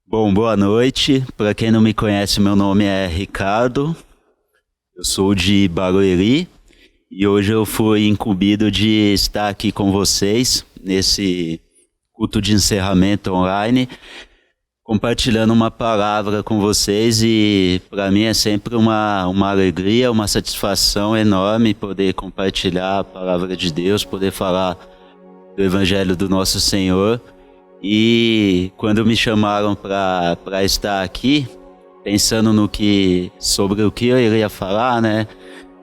Bom, boa noite. Para quem não me conhece, meu nome é Ricardo. Eu sou de Barueri e hoje eu fui incumbido de estar aqui com vocês nesse culto de encerramento online, compartilhando uma palavra com vocês, e para mim é sempre uma alegria, uma satisfação enorme poder compartilhar a palavra de Deus, poder falar do Evangelho do nosso Senhor. E quando me chamaram para estar aqui, pensando sobre o que eu iria falar, né?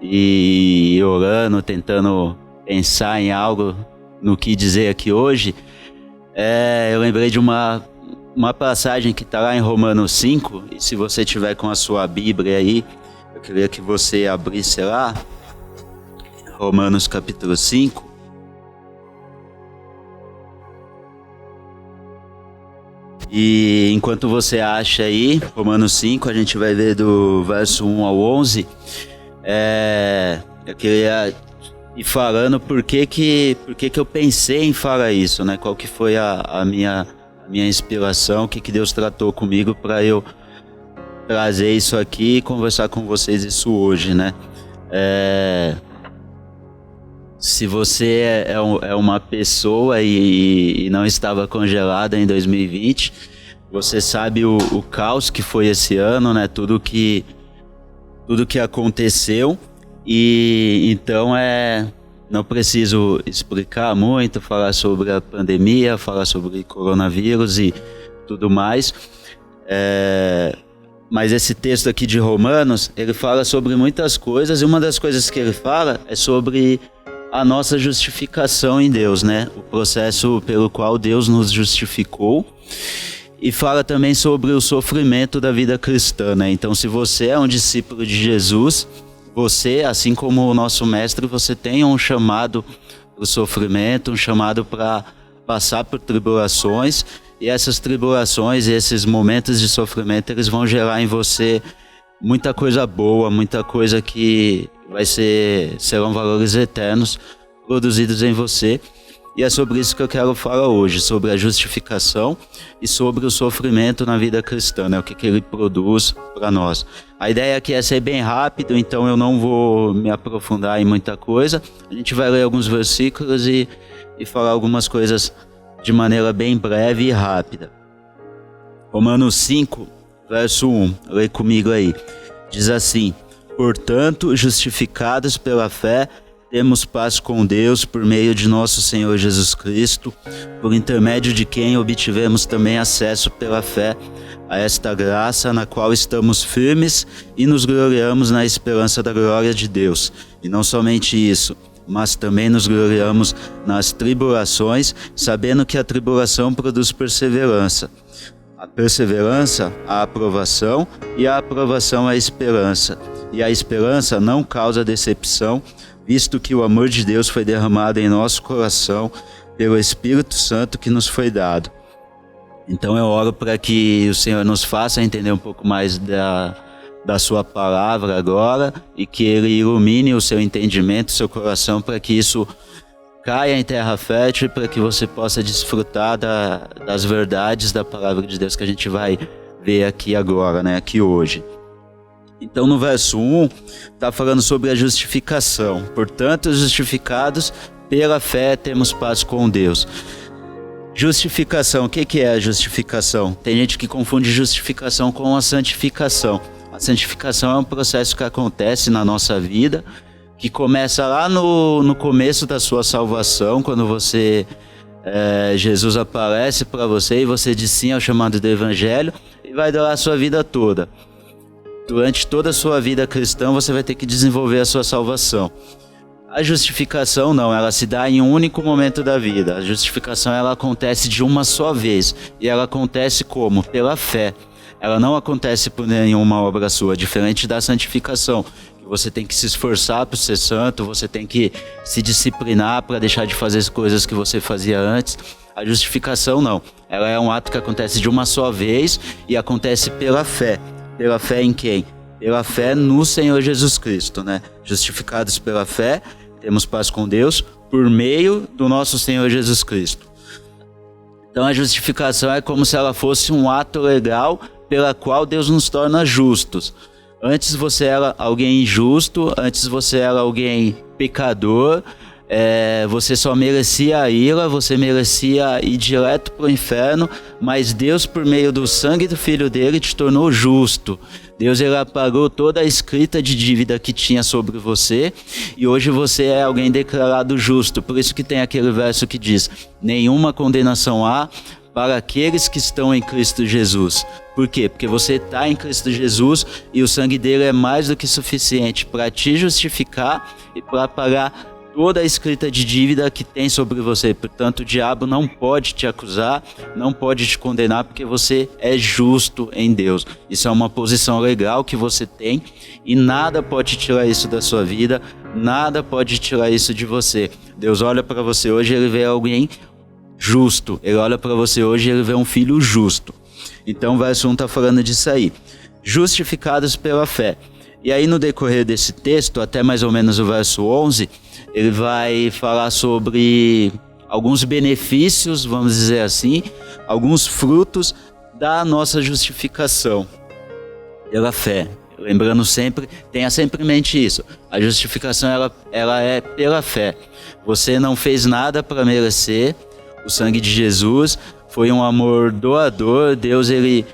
E orando, tentando pensar em algo no que dizer aqui hoje, eu lembrei de uma passagem que está lá em Romanos 5, e se você tiver com a sua Bíblia aí, eu queria que você abrisse lá, Romanos capítulo 5. E enquanto você acha aí, Romanos 5, a gente vai ver do verso 1 ao 11. Eu queria ir falando por que eu pensei em falar isso, né? Qual que foi a minha inspiração, o que Deus tratou comigo para eu trazer isso aqui e conversar com vocês isso hoje, né? Se você é uma pessoa e não estava congelada em 2020, você sabe o caos que foi esse ano, né? Tudo que aconteceu, e então não preciso explicar muito, falar sobre a pandemia, falar sobre coronavírus e tudo mais. Mas esse texto aqui de Romanos, ele fala sobre muitas coisas, e uma das coisas que ele fala é sobre a nossa justificação em Deus, né? O processo pelo qual Deus nos justificou, e fala também sobre o sofrimento da vida cristã, né? Então, se você é um discípulo de Jesus, você, assim como o nosso mestre, você tem um chamado para o sofrimento, um chamado para passar por tribulações, e essas tribulações e esses momentos de sofrimento, eles vão gerar em você muita coisa boa, muita coisa que serão valores eternos produzidos em você. E é sobre isso que eu quero falar hoje, sobre a justificação e sobre o sofrimento na vida cristã, né? O que ele produz para nós. A ideia aqui é ser bem rápido, então eu não vou me aprofundar em muita coisa. A gente vai ler alguns versículos e falar algumas coisas de maneira bem breve e rápida. Romanos 5, verso 1, lê comigo aí. Diz assim: portanto, justificados pela fé, temos paz com Deus por meio de nosso Senhor Jesus Cristo, por intermédio de quem obtivemos também acesso pela fé a esta graça na qual estamos firmes e nos gloriamos na esperança da glória de Deus. E não somente isso, mas também nos gloriamos nas tribulações, sabendo que a tribulação produz perseverança. A perseverança, a aprovação, e a aprovação, a esperança. E a esperança não causa decepção, visto que o amor de Deus foi derramado em nosso coração pelo Espírito Santo que nos foi dado. Então eu oro para que o Senhor nos faça entender um pouco mais da sua palavra agora, e que Ele ilumine o seu entendimento, o seu coração, para que isso caia em terra fértil, para que você possa desfrutar das verdades da palavra de Deus que a gente vai ver aqui agora, né? Aqui hoje. Então no verso 1, está falando sobre a justificação. Portanto, justificados pela fé, temos paz com Deus. Justificação, o que é a justificação? Tem gente que confunde justificação com a santificação. A santificação é um processo que acontece na nossa vida, que começa lá no começo da sua salvação, quando Jesus aparece para você e você diz sim ao chamado do Evangelho, e vai durar a sua vida toda. Durante toda a sua vida cristã, você vai ter que desenvolver a sua salvação. A justificação não, ela se dá em um único momento da vida. A justificação, ela acontece de uma só vez, e ela acontece como? Pela fé. Ela não acontece por nenhuma obra sua, diferente da santificação. Você tem que se esforçar para ser santo, você tem que se disciplinar para deixar de fazer as coisas que você fazia antes. A justificação não, ela é um ato que acontece de uma só vez e acontece pela fé. Pela fé em quem? Pela fé no Senhor Jesus Cristo, né? Justificados pela fé, temos paz com Deus por meio do nosso Senhor Jesus Cristo. Então a justificação é como se ela fosse um ato legal pela qual Deus nos torna justos. Antes você era alguém injusto, antes você era alguém pecador, você só merecia a ira, você merecia ir direto para o inferno, mas Deus, por meio do sangue do Filho dele, te tornou justo. Deus, ele apagou toda a escrita de dívida que tinha sobre você, e hoje você é alguém declarado justo. Por isso que tem aquele verso que diz: nenhuma condenação há para aqueles que estão em Cristo Jesus. Por quê? Porque você está em Cristo Jesus e o sangue dele é mais do que suficiente para te justificar e para pagar toda a escrita de dívida que tem sobre você. Portanto, o diabo não pode te acusar, não pode te condenar, porque você é justo em Deus. Isso é uma posição legal que você tem e nada pode tirar isso da sua vida, nada pode tirar isso de você. Deus olha para você hoje, ele vê alguém justo. Ele olha para você hoje e ele vê um filho justo. Então o verso 1 está falando disso aí. Justificados pela fé. E aí no decorrer desse texto, até mais ou menos o verso 11, ele vai falar sobre alguns benefícios, vamos dizer assim, alguns frutos da nossa justificação pela fé. Lembrando sempre, tenha sempre em mente isso, a justificação ela é pela fé. Você não fez nada para merecer o sangue de Jesus, foi um amor doador. Deus ele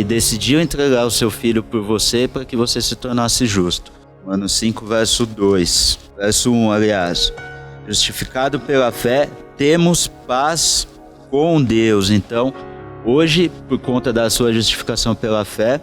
decidiu entregar o seu filho por você para que você se tornasse justo. Romanos 5, verso 2. Verso 1, aliás. Justificado pela fé, temos paz com Deus. Então, hoje, por conta da sua justificação pela fé,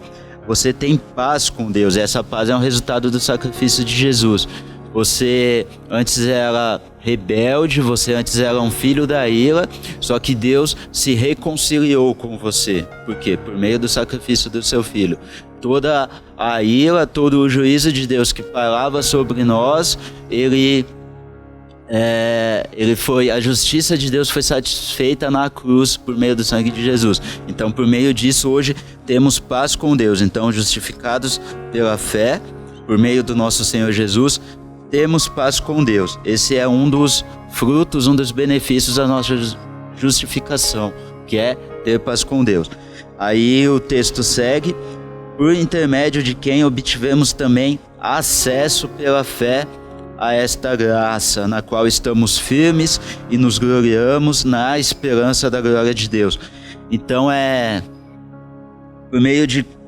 você tem paz com Deus. E essa paz é um resultado do sacrifício de Jesus. Você antes era rebelde, você antes era um filho da ira, só que Deus se reconciliou com você. Por quê? Por meio do sacrifício do seu filho. Toda a ira, todo o juízo de Deus que pairava sobre nós, a justiça de Deus foi satisfeita na cruz por meio do sangue de Jesus. Então, por meio disso, hoje temos paz com Deus. Então, justificados pela fé, por meio do nosso Senhor Jesus, temos paz com Deus. Esse é um dos frutos, um dos benefícios da nossa justificação, que é ter paz com Deus. Aí o texto segue: por intermédio de quem obtivemos também acesso pela fé a esta graça, na qual estamos firmes e nos gloriamos na esperança da glória de Deus. Então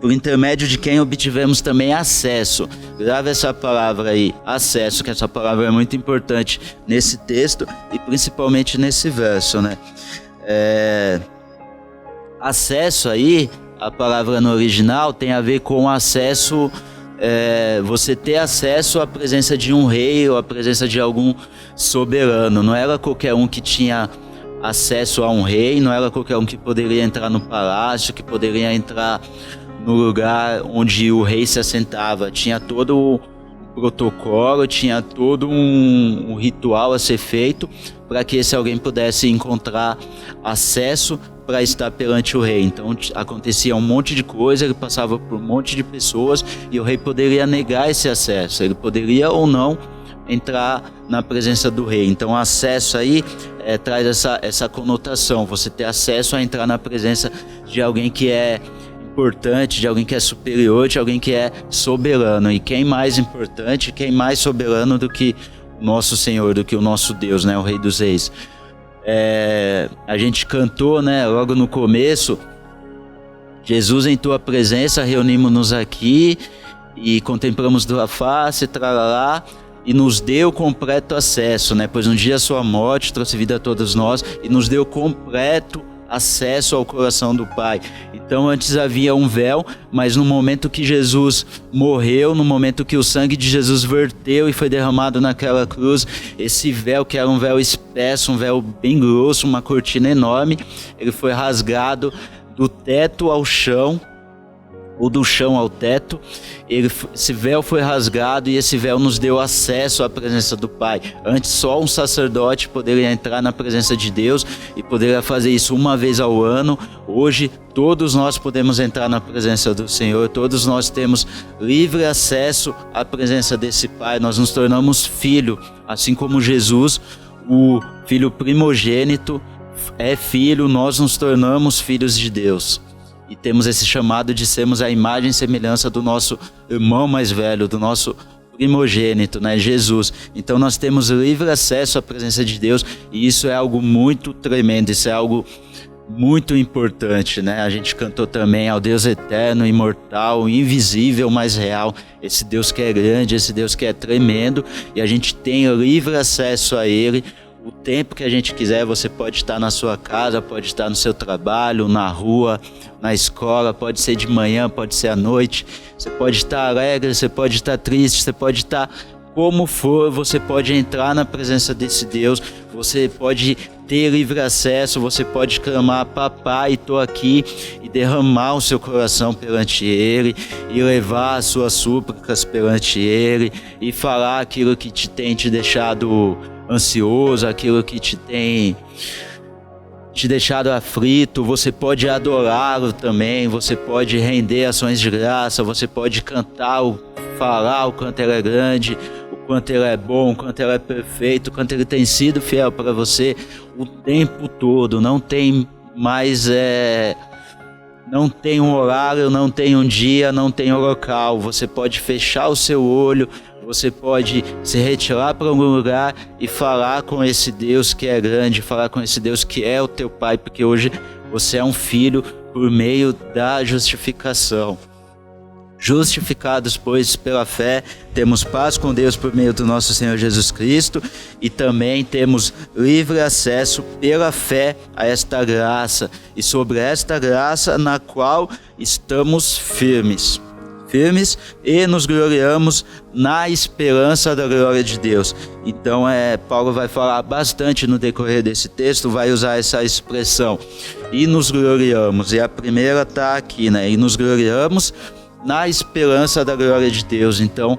por intermédio de quem obtivemos também acesso. Grave essa palavra aí, acesso, que essa palavra é muito importante nesse texto e principalmente nesse verso, né? Acesso aí, a palavra no original tem a ver com acesso, você ter acesso à presença de um rei ou à presença de algum soberano. Não era qualquer um que tinha acesso a um rei, não era qualquer um que poderia entrar no palácio, que poderia entrar no lugar onde o rei se assentava. Tinha todo o protocolo, tinha todo um ritual a ser feito para que esse alguém pudesse encontrar acesso para estar perante o rei. Então acontecia um monte de coisa, ele passava por um monte de pessoas e o rei poderia negar esse acesso, ele poderia ou não entrar na presença do rei. Então acesso aí traz essa conotação, você ter acesso a entrar na presença de alguém que é importante, de alguém que é superior, de alguém que é soberano. E quem mais importante, quem mais soberano do que o nosso Senhor, do que o nosso Deus, né, o Rei dos Reis. A gente cantou, né, logo no começo: Jesus, em tua presença reunimos-nos aqui e contemplamos tua face, tralalá, e nos deu completo acesso, né? Pois um dia a sua morte trouxe vida a todos nós e nos deu completo acesso ao coração do Pai. Então antes havia um véu, mas no momento que Jesus morreu, no momento que o sangue de Jesus verteu e foi derramado naquela cruz, esse véu, que era um véu espesso, um véu bem grosso, uma cortina enorme, ele foi rasgado do teto ao chão, ou do chão ao teto. Esse véu foi rasgado e esse véu nos deu acesso à presença do Pai. Antes só um sacerdote poderia entrar na presença de Deus e poderia fazer isso uma vez ao ano. Hoje todos nós podemos entrar na presença do Senhor, todos nós temos livre acesso à presença desse Pai. Nós nos tornamos filho, assim como Jesus, o filho primogênito, é filho, nós nos tornamos filhos de Deus. E temos esse chamado de sermos a imagem e semelhança do nosso irmão mais velho, do nosso primogênito, né, Jesus. Então nós temos livre acesso à presença de Deus, e isso é algo muito tremendo, isso é algo muito importante, né? A gente cantou também ao Deus eterno, imortal, invisível, mas real, esse Deus que é grande, esse Deus que é tremendo, e a gente tem livre acesso a Ele. O tempo que a gente quiser, você pode estar na sua casa, pode estar no seu trabalho, na rua, na escola, pode ser de manhã, pode ser à noite. Você pode estar alegre, você pode estar triste, você pode estar como for, você pode entrar na presença desse Deus, você pode ter livre acesso, você pode clamar: papai, estou aqui, e derramar o seu coração perante Ele, e levar as suas súplicas perante Ele, e falar aquilo que te deixado ansioso, aquilo que te tem te deixado aflito. Você pode adorá-lo também, você pode render ações de graça, você pode cantar, falar o quanto Ele é grande, o quanto Ele é bom, o quanto Ele é perfeito, o quanto Ele tem sido fiel para você o tempo todo. Não tem mais não tem um horário, não tem um dia, não tem um local. Você pode fechar o seu olho, você pode se retirar para algum lugar e falar com esse Deus que é grande, falar com esse Deus que é o teu Pai, porque hoje você é um filho por meio da justificação. Justificados, pois, pela fé, temos paz com Deus por meio do nosso Senhor Jesus Cristo, e também temos livre acesso pela fé a esta graça, e sobre esta graça na qual estamos firmes e nos gloriamos na esperança da glória de Deus. Então Paulo vai falar bastante no decorrer desse texto, vai usar essa expressão, e nos gloriamos, e a primeira está aqui, né? E nos gloriamos na esperança da glória de Deus. Então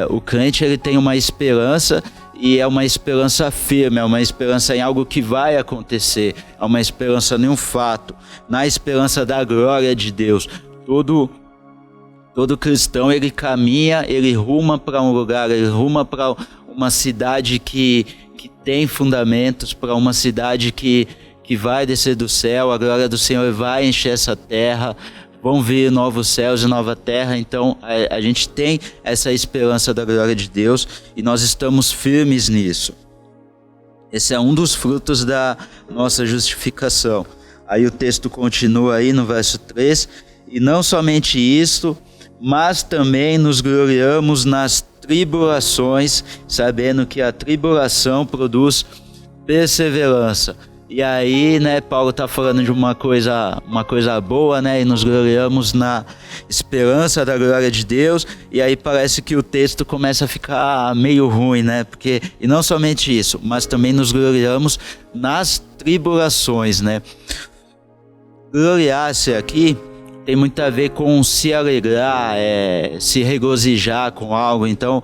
o crente, ele tem uma esperança, e é uma esperança firme, é uma esperança em algo que vai acontecer, é uma esperança em um fato, na esperança da glória de Deus. Todo cristão, ele caminha, ele ruma para um lugar, ele ruma para uma cidade que tem fundamentos, para uma cidade que vai descer do céu, a glória do Senhor vai encher essa terra, vão vir novos céus e nova terra. Então a gente tem essa esperança da glória de Deus, e nós estamos firmes nisso. Esse é um dos frutos da nossa justificação. Aí o texto continua aí no verso 3, e não somente isto, mas também nos gloriamos nas tribulações, sabendo que a tribulação produz perseverança. E aí, né, Paulo está falando de uma coisa boa, né, e nos gloriamos na esperança da glória de Deus. E aí parece que o texto começa a ficar meio ruim, né, porque, e não somente isso, mas também nos gloriamos nas tribulações, né. Gloriar-se aqui tem muito a ver com se alegrar, se regozijar com algo. Então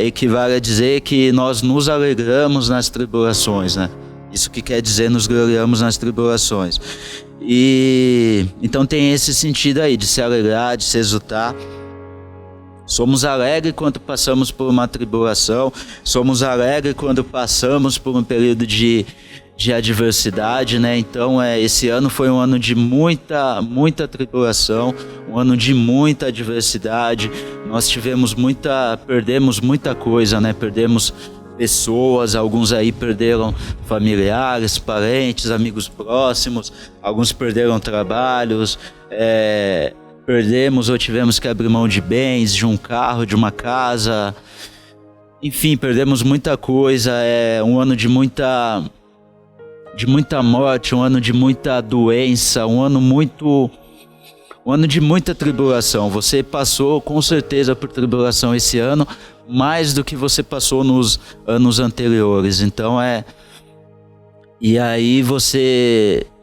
equivale a dizer que nós nos alegramos nas tribulações, né? Isso que quer dizer nos gloriamos nas tribulações. E então tem esse sentido aí de se alegrar, de se exultar. Somos alegres quando passamos por uma tribulação, somos alegres quando passamos por um período de adversidade, né? Então esse ano foi um ano de muita tribulação, um ano de muita adversidade. Nós perdemos muita coisa, né? Perdemos pessoas, alguns aí perderam familiares, parentes, amigos próximos, alguns perderam trabalhos, perdemos ou tivemos que abrir mão de bens, de um carro, de uma casa, enfim, perdemos muita coisa. Um ano de muita morte, um ano de muita doença, um ano de muita tribulação. Você passou com certeza por tribulação esse ano, mais do que você passou nos anos anteriores. Então e aí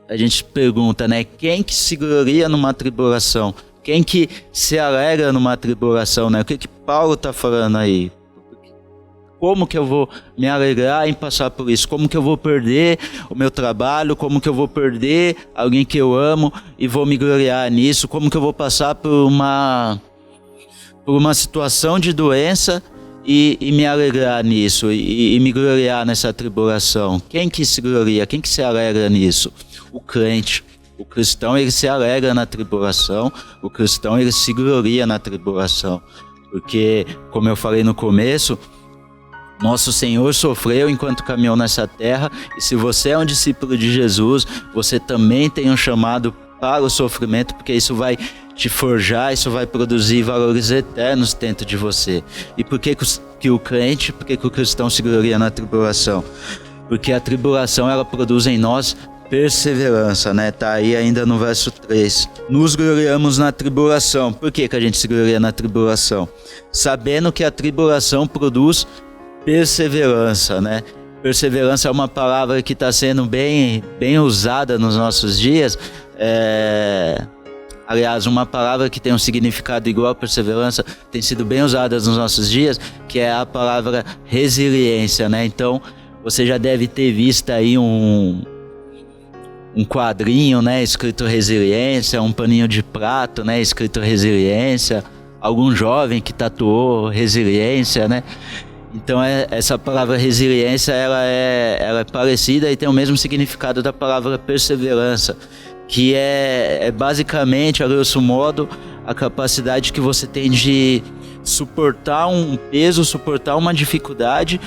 a gente pergunta, né, quem que se gloria numa tribulação? Quem que se alegra numa tribulação, né? O que Paulo está falando aí? Como que eu vou me alegrar em passar por isso? Como que eu vou perder o meu trabalho? Como que eu vou perder alguém que eu amo e vou me gloriar nisso? Como que eu vou passar por uma situação de doença e me alegrar nisso, e me gloriar nessa tribulação? Quem que se gloria? Quem que se alegra nisso? O crente. O cristão, ele se alegra na tribulação, o cristão, ele se gloria na tribulação. Porque, como eu falei no começo, nosso Senhor sofreu enquanto caminhou nessa terra, e se você é um discípulo de Jesus, você também tem um chamado para o sofrimento, porque isso vai te forjar, isso vai produzir valores eternos dentro de você. E por que o crente, por que o cristão se gloria na tribulação? Porque a tribulação, ela produz em nós perseverança, né? Tá aí ainda no verso 3. Nos gloriamos na tribulação. Por que a gente se gloria na tribulação? Sabendo que a tribulação produz perseverança, né? Perseverança é uma palavra que está sendo bem usada nos nossos dias. Aliás, uma palavra que tem um significado igual a perseverança tem sido bem usada nos nossos dias, que é a palavra resiliência, né? Então, você já deve ter visto aí um quadrinho, né, escrito resiliência, um paninho de prato, né, escrito resiliência, algum jovem que tatuou resiliência, né? Então essa palavra resiliência, ela é parecida e tem o mesmo significado da palavra perseverança, que é basicamente, a grosso modo, a capacidade que você tem de suportar um peso, suportar uma dificuldade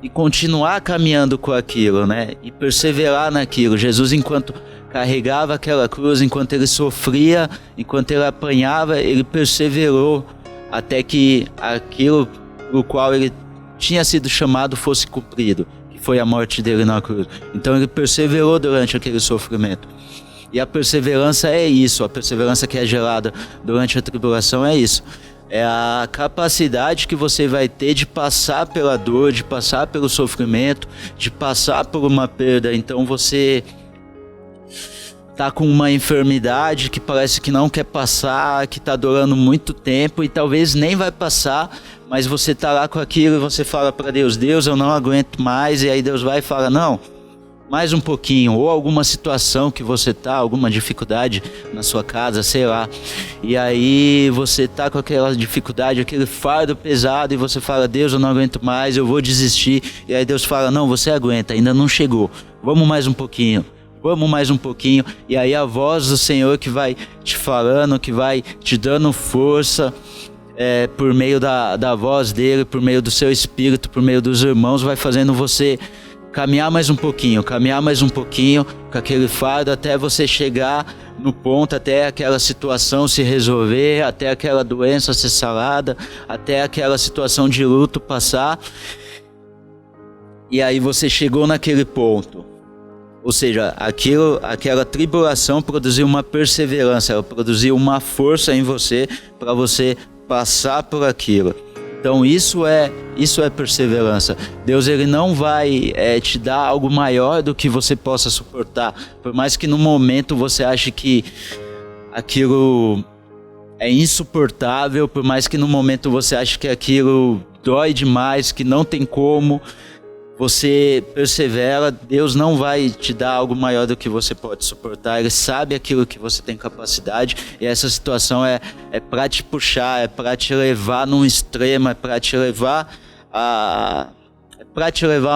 e continuar caminhando com aquilo, né? E perseverar naquilo. Jesus, enquanto carregava aquela cruz, enquanto ele sofria, enquanto ele apanhava, ele perseverou até que aquilo o qual ele tinha sido chamado fosse cumprido, que foi a morte dele na cruz. Então ele perseverou durante aquele sofrimento. E a perseverança é isso, a perseverança que é gerada durante a tribulação é isso. É a capacidade que você vai ter de passar pela dor, de passar pelo sofrimento, de passar por uma perda. Então você tá com uma enfermidade que parece que não quer passar, que tá durando muito tempo e talvez nem vai passar, mas você tá lá com aquilo e você fala para Deus, Deus, eu não aguento mais, e aí Deus vai e fala, não, mais um pouquinho, ou alguma situação que você tá, alguma dificuldade na sua casa, sei lá, e aí você tá com aquela dificuldade, aquele fardo pesado, e você fala, Deus, eu não aguento mais, eu vou desistir, e aí Deus fala, não, você aguenta, ainda não chegou, vamos mais um pouquinho, e aí a voz do Senhor que vai te falando, que vai te dando força, por meio da voz dele, por meio do seu espírito, por meio dos irmãos, vai fazendo você caminhar mais um pouquinho com aquele fardo até você chegar no ponto, até aquela situação se resolver, até aquela doença ser sarada, até aquela situação de luto passar. E aí você chegou naquele ponto. Ou seja, aquela tribulação produziu uma perseverança, ela produziu uma força em você para você passar por aquilo. Então isso é perseverança. Deus, ele não vai te dar algo maior do que você possa suportar. Por mais que no momento você ache que aquilo é insuportável, por mais que no momento você ache que aquilo dói demais, que não tem como, você persevera, Deus não vai te dar algo maior do que você pode suportar. Ele sabe aquilo que você tem capacidade, e essa situação é para te puxar, é para te levar num extremo, é para te levar a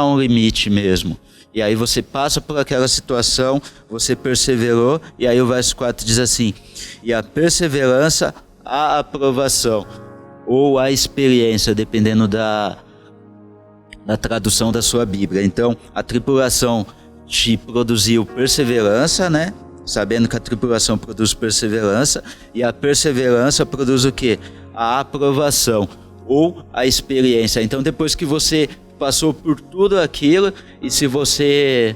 um limite mesmo. E aí você passa por aquela situação, você perseverou, e aí o verso 4 diz assim, e a perseverança, a aprovação, ou a experiência, dependendo da tradução da sua Bíblia. Então, a tribulação te produziu perseverança, né? Sabendo que a tribulação produz perseverança, e a perseverança produz o quê? A aprovação, ou a experiência. Então, depois que você passou por tudo aquilo, e se você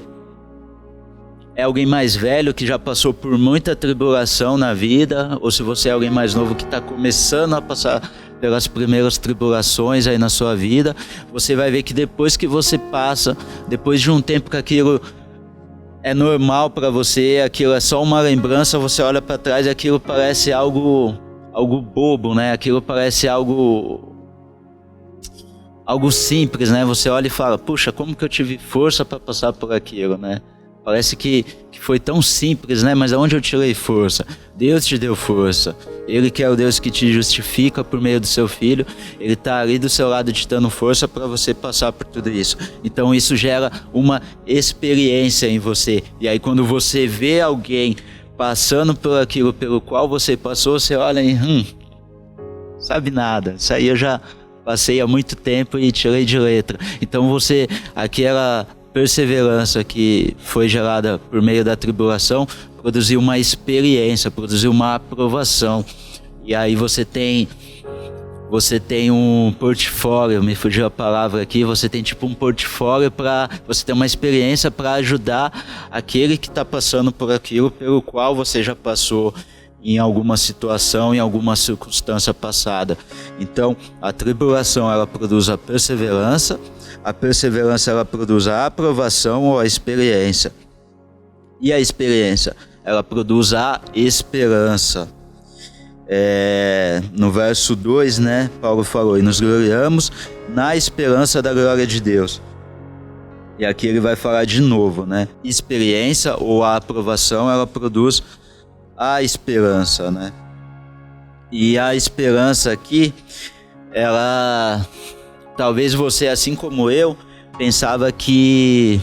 é alguém mais velho que já passou por muita tribulação na vida, ou se você é alguém mais novo que está começando a passar pelas primeiras tribulações aí na sua vida, você vai ver que depois que você passa, depois de um tempo que aquilo é normal para você, aquilo é só uma lembrança, você olha para trás e aquilo parece algo bobo, né? Aquilo parece algo simples, né? Você olha e fala, puxa, como que eu tive força para passar por aquilo, né? Parece que foi tão simples, né? Mas aonde eu tirei força? Deus te deu força. Ele que é o Deus que te justifica por meio do seu Filho, Ele está ali do seu lado te dando força para você passar por tudo isso. Então isso gera uma experiência em você. E aí quando você vê alguém passando por aquilo pelo qual você passou, você olha e sabe nada. Isso aí eu já passei há muito tempo e tirei de letra. Então aquela perseverança que foi gerada por meio da tribulação, produziu uma experiência, produziu uma aprovação. E aí você tem um portfólio, me fugiu a palavra aqui, você tem tipo um portfólio para você ter uma experiência para ajudar aquele que está passando por aquilo pelo qual você já passou em alguma situação, em alguma circunstância passada. Então, a tribulação ela produz a perseverança ela produz a aprovação ou a experiência. E a experiência, ela produz a esperança. No verso 2, né, Paulo falou, e nos gloriamos na esperança da glória de Deus. E aqui ele vai falar de novo, né? Experiência ou a aprovação, ela produz a esperança, né? E a esperança aqui, ela... Talvez você, assim como eu tinha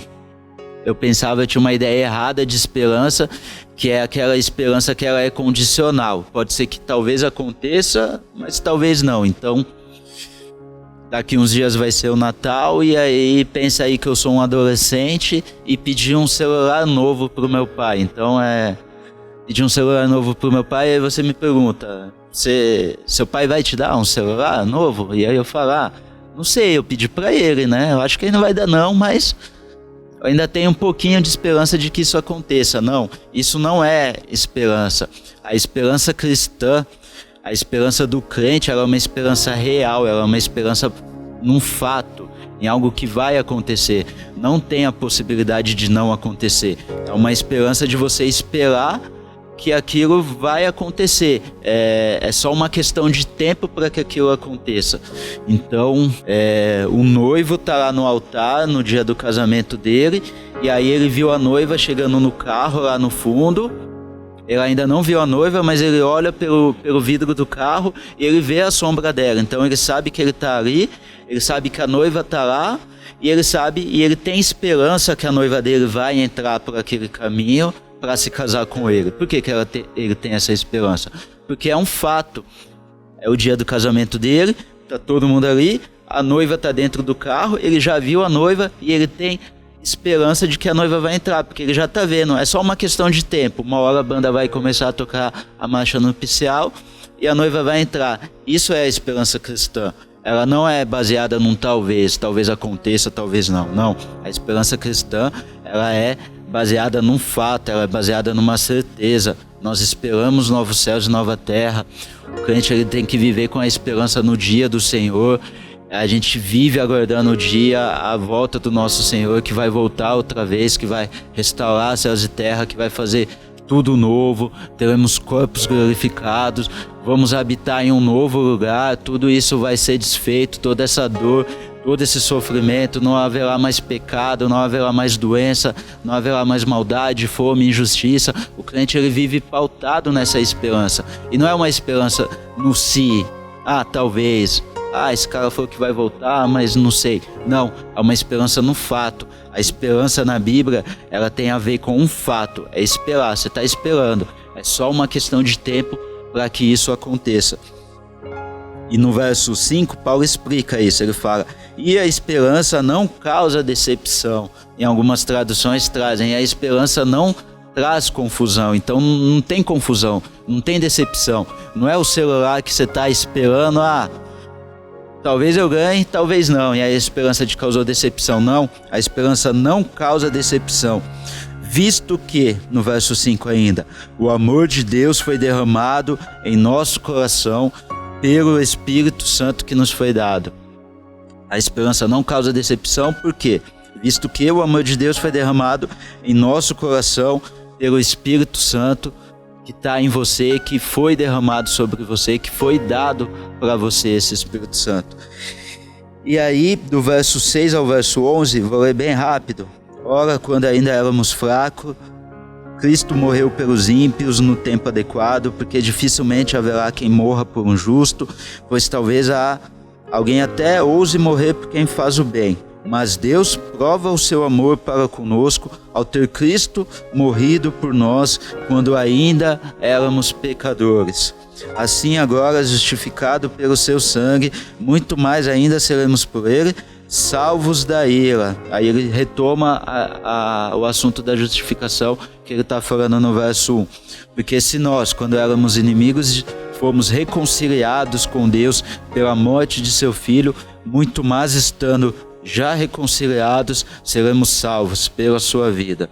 uma ideia errada de esperança, que é aquela esperança que ela é condicional. Pode ser que talvez aconteça, mas talvez não. Então, daqui uns dias vai ser o Natal e aí pensa aí que eu sou um adolescente e pedi um celular novo pro meu pai. Então, pedir um celular novo pro meu pai, aí você me pergunta, seu pai vai te dar um celular novo? E aí eu falo, não sei, eu pedi pra ele, né? Eu acho que ele não vai dar não, mas eu ainda tenho um pouquinho de esperança de que isso aconteça. Não, isso não é esperança. A esperança cristã, a esperança do crente, ela é uma esperança real, ela é uma esperança num fato, em algo que vai acontecer. Não tem a possibilidade de não acontecer. É uma esperança de você esperar que aquilo vai acontecer. É só uma questão de tempo para que aquilo aconteça. Então, o noivo está lá no altar no dia do casamento dele, e aí ele viu a noiva chegando no carro lá no fundo. Ele ainda não viu a noiva, mas ele olha pelo vidro do carro e ele vê a sombra dela. Então ele sabe que ele está ali, ele sabe que a noiva está lá, e ele tem esperança que a noiva dele vai entrar por aquele caminho para se casar com ele. Por que ele tem essa esperança? Porque é um fato. É o dia do casamento dele, tá todo mundo ali, a noiva tá dentro do carro, ele já viu a noiva e ele tem esperança de que a noiva vai entrar, porque ele já tá vendo, é só uma questão de tempo. Uma hora a banda vai começar a tocar a marcha nupcial e a noiva vai entrar. Isso é a esperança cristã. Ela não é baseada num talvez aconteça, talvez não. Não, a esperança cristã, ela é baseada num fato, ela é baseada numa certeza. Nós esperamos novos céus e nova terra. O crente ele tem que viver com a esperança no dia do Senhor. A gente vive aguardando o dia, a volta do nosso Senhor, que vai voltar outra vez, que vai restaurar céus e terra, que vai fazer tudo novo, teremos corpos glorificados, vamos habitar em um novo lugar, tudo isso vai ser desfeito, toda essa dor, todo esse sofrimento, não haverá mais pecado, não haverá mais doença, não haverá mais maldade, fome, injustiça. O crente ele vive pautado nessa esperança, e não é uma esperança no si, talvez, esse cara falou que vai voltar, mas não sei. Não, é uma esperança no fato. A esperança na Bíblia, ela tem a ver com um fato, é esperar, você está esperando, é só uma questão de tempo para que isso aconteça. E no verso 5, Paulo explica isso, ele fala, e a esperança não causa decepção. Em algumas traduções trazem, a esperança não traz confusão, então não tem confusão, não tem decepção. Não é o celular que você está esperando, talvez eu ganhe, talvez não, e a esperança te causou decepção. Não, a esperança não causa decepção, visto que, no verso 5 ainda, o amor de Deus foi derramado em nosso coração pelo Espírito Santo que nos foi dado. A esperança não causa decepção, por quê? Visto que o amor de Deus foi derramado em nosso coração pelo Espírito Santo que está em você, que foi derramado sobre você, que foi dado para você esse Espírito Santo. E aí, do verso 6 ao verso 11, vou ler bem rápido. Ora, quando ainda éramos fracos, Cristo morreu pelos ímpios no tempo adequado, porque dificilmente haverá quem morra por um justo, pois talvez alguém até ouse morrer por quem faz o bem. Mas Deus prova o seu amor para conosco ao ter Cristo morrido por nós quando ainda éramos pecadores. Assim agora, justificado pelo seu sangue, muito mais ainda seremos por ele salvos da ira. Aí ele retoma o assunto da justificação que ele está falando no verso 1. Porque se nós, quando éramos inimigos, fomos reconciliados com Deus pela morte de seu Filho, muito mais estando já reconciliados, seremos salvos pela sua vida.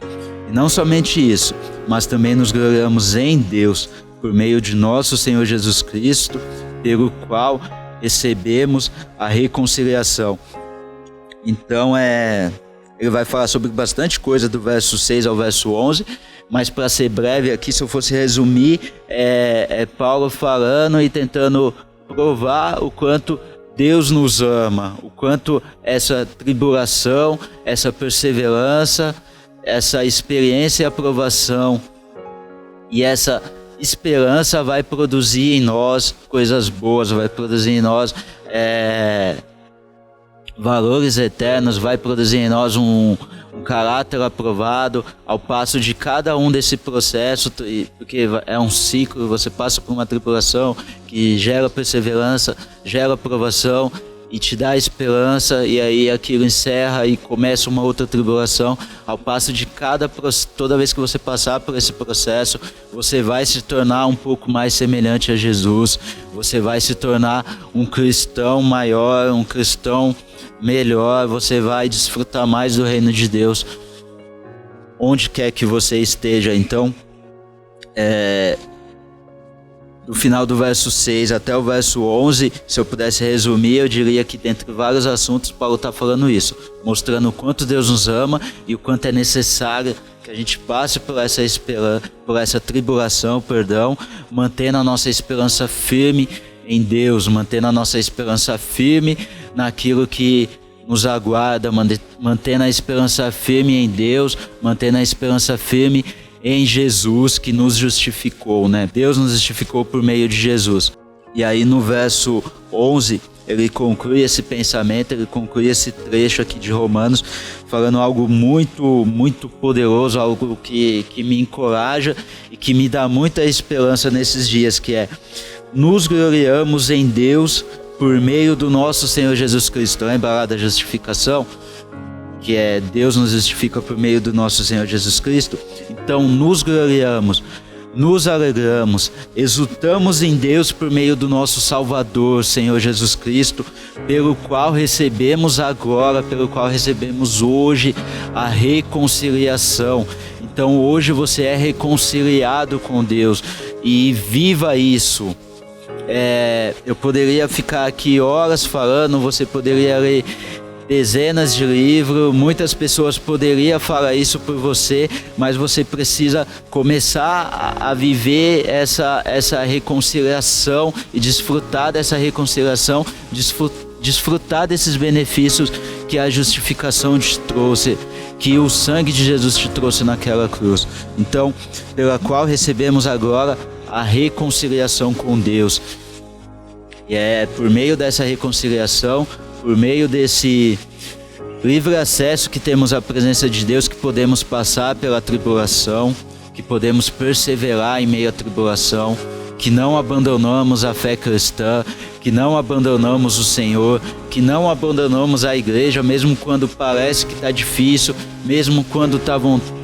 E não somente isso, mas também nos gloriamos em Deus, por meio de nosso Senhor Jesus Cristo, pelo qual recebemos a reconciliação. Então ele vai falar sobre bastante coisa do verso 6 ao verso 11, mas para ser breve aqui, se eu fosse resumir, é Paulo falando e tentando provar o quanto Deus nos ama, o quanto essa tribulação, essa perseverança, essa experiência e aprovação e essa esperança vai produzir em nós coisas boas, vai produzir em nós valores eternos, vai produzir em nós um caráter aprovado, ao passo de cada um desse processo, porque é um ciclo, você passa por uma tribulação que gera perseverança, gera aprovação e te dá esperança, e aí aquilo encerra e começa uma outra tribulação. Ao passo de toda vez que você passar por esse processo, você vai se tornar um pouco mais semelhante a Jesus, você vai se tornar um cristão maior, um cristão melhor, você vai desfrutar mais do reino de Deus onde quer que você esteja. Então, do final do verso 6 até o verso 11, se eu pudesse resumir, eu diria que dentre vários assuntos, Paulo está falando isso, mostrando o quanto Deus nos ama e o quanto é necessário que a gente passe por essa tribulação, mantendo a nossa esperança firme em Deus, mantendo a nossa esperança firme naquilo que nos aguarda, mantendo a esperança firme em Deus, mantendo a esperança firme em Jesus que nos justificou, né? Deus nos justificou por meio de Jesus. E aí no verso 11, ele conclui esse pensamento, ele conclui esse trecho aqui de Romanos, falando algo muito, muito poderoso, algo que me encoraja e que me dá muita esperança nesses dias, que é: nos gloriamos em Deus por meio do nosso Senhor Jesus Cristo. Lembra lá da justificação? Que é Deus nos justifica por meio do nosso Senhor Jesus Cristo. Então nos gloriamos, nos alegramos, exultamos em Deus por meio do nosso Salvador, Senhor Jesus Cristo, pelo qual recebemos agora, pelo qual recebemos hoje a reconciliação. Então hoje você é reconciliado com Deus e viva isso. Eu poderia ficar aqui horas falando, você poderia ler dezenas de livros, muitas pessoas poderiam falar isso por você, mas você precisa começar a viver essa reconciliação e desfrutar dessa reconciliação, desfrutar desses benefícios que a justificação te trouxe, que o sangue de Jesus te trouxe naquela cruz. Então, pela qual recebemos agora a reconciliação com Deus. E é por meio dessa reconciliação, por meio desse livre acesso que temos à presença de Deus, que podemos passar pela tribulação, que podemos perseverar em meio à tribulação, que não abandonamos a fé cristã, que não abandonamos o Senhor, que não abandonamos a igreja, mesmo quando parece que está difícil, mesmo quando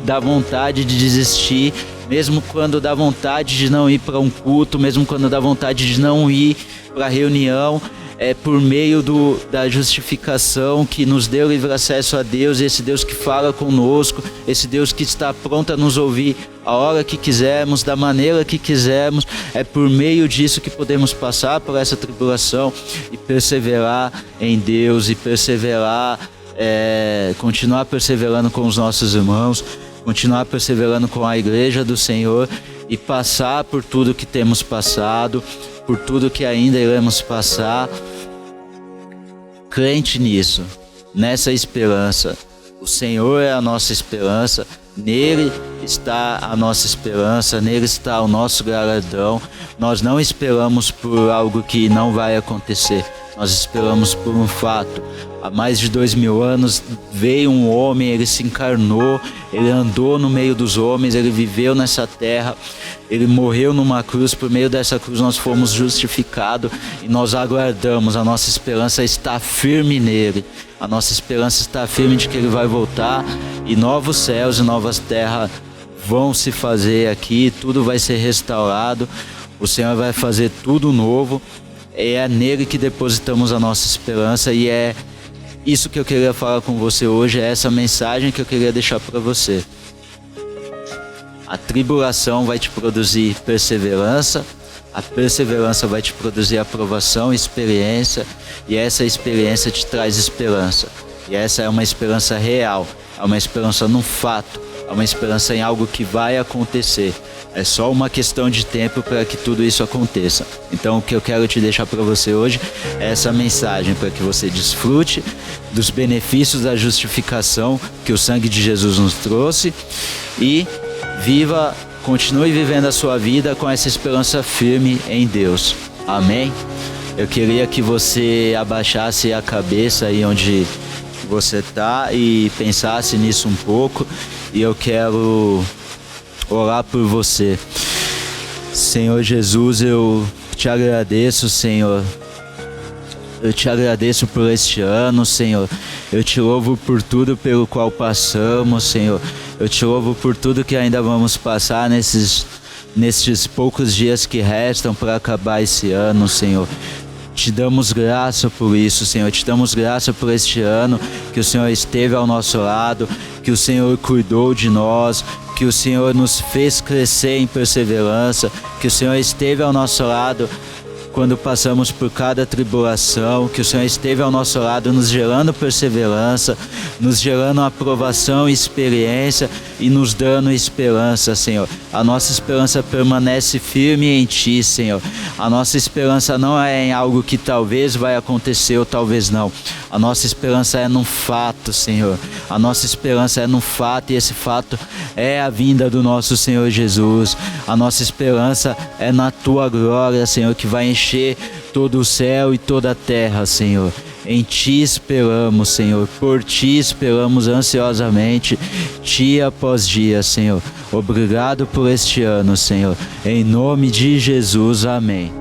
dá vontade de desistir, mesmo quando dá vontade de não ir para um culto, mesmo quando dá vontade de não ir para a reunião. É por meio da justificação que nos deu livre acesso a Deus, esse Deus que fala conosco, esse Deus que está pronto a nos ouvir a hora que quisermos, da maneira que quisermos. É por meio disso que podemos passar por essa tribulação e perseverar em Deus, e continuar perseverando com os nossos irmãos, continuar perseverando com a igreja do Senhor e passar por tudo que temos passado, por tudo que ainda iremos passar, crente nisso, nessa esperança, O Senhor é a nossa esperança, nele está a nossa esperança, nele está o nosso galardão. Nós não esperamos por algo que não vai acontecer, nós esperamos por um fato. Há mais de 2000 anos veio um homem, ele se encarnou, ele andou no meio dos homens, ele viveu nessa terra, ele morreu numa cruz, por meio dessa cruz nós fomos justificados e nós aguardamos, a nossa esperança está firme nele. A nossa esperança está firme de que ele vai voltar e novos céus e novas terras vão se fazer aqui, tudo vai ser restaurado, o Senhor vai fazer tudo novo. É nele que depositamos a nossa esperança e é isso que eu queria falar com você hoje, é essa mensagem que eu queria deixar para você. A tribulação vai te produzir perseverança, a perseverança vai te produzir aprovação, experiência, e essa experiência te traz esperança. E essa é uma esperança real, é uma esperança num fato, é uma esperança em algo que vai acontecer. É só uma questão de tempo para que tudo isso aconteça. Então o que eu quero te deixar para você hoje é essa mensagem para que você desfrute dos benefícios da justificação que o sangue de Jesus nos trouxe e continue vivendo a sua vida com essa esperança firme em Deus. Amém? Eu queria que você abaixasse a cabeça aí onde você está e pensasse nisso um pouco, e eu quero orar por você. Senhor Jesus, eu te agradeço, Senhor. Eu te agradeço por este ano, Senhor. Eu te louvo por tudo pelo qual passamos, Senhor. Eu te louvo por tudo que ainda vamos passar nesses poucos dias que restam para acabar esse ano, Senhor. Te damos graça por isso, Senhor. Te damos graça por este ano, que o Senhor esteve ao nosso lado, que o Senhor cuidou de nós, que o Senhor nos fez crescer em perseverança, que o Senhor esteve ao nosso lado quando passamos por cada tribulação, que o Senhor esteve ao nosso lado nos gerando perseverança, nos gerando aprovação e experiência e nos dando esperança, Senhor. A nossa esperança permanece firme em Ti, Senhor. A nossa esperança não é em algo que talvez vai acontecer ou talvez não. A nossa esperança é num fato, Senhor. A nossa esperança é num fato, e esse fato é a vinda do nosso Senhor Jesus. A nossa esperança é na Tua glória, Senhor, que vai encher todo o céu e toda a terra, Senhor. Em Ti esperamos, Senhor. Por Ti esperamos ansiosamente, dia após dia, Senhor. Obrigado por este ano, Senhor. Em nome de Jesus, amém.